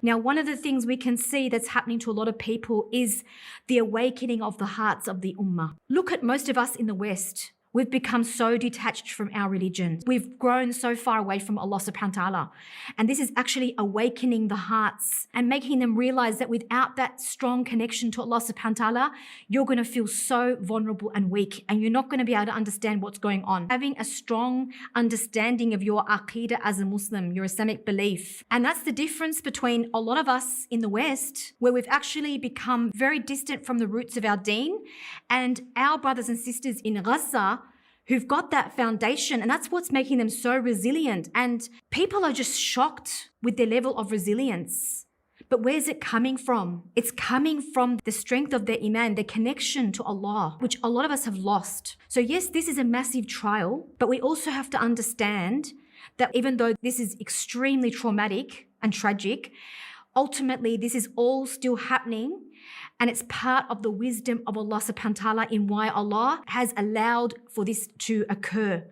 Now, one of the things we can see that's happening to a lot of people is the awakening of the hearts of the ummah. Look at most of us in the West. We've become so detached from our religion. We've grown so far away from Allah subhanahu wa ta'ala. And this is actually awakening the hearts and making them realize that without that strong connection to Allah subhanahu wa ta'ala, you're going to feel so vulnerable and weak, and you're not going to be able to understand what's going on. Having a strong understanding of your aqidah as a Muslim, your Islamic belief. And that's the difference between a lot of us in the West, where we've actually become very distant from the roots of our deen, and our brothers and sisters in Gaza who've got that foundation, and that's what's making them so resilient. And people are just shocked with their level of resilience. But where's it coming from? It's coming from the strength of their iman, their connection to Allah, which a lot of us have lost. So yes, this is a massive trial, but we also have to understand that even though this is extremely traumatic and tragic, ultimately this is all still happening. And it's part of the wisdom of Allah subhanahu wa ta'ala in why Allah has allowed for this to occur.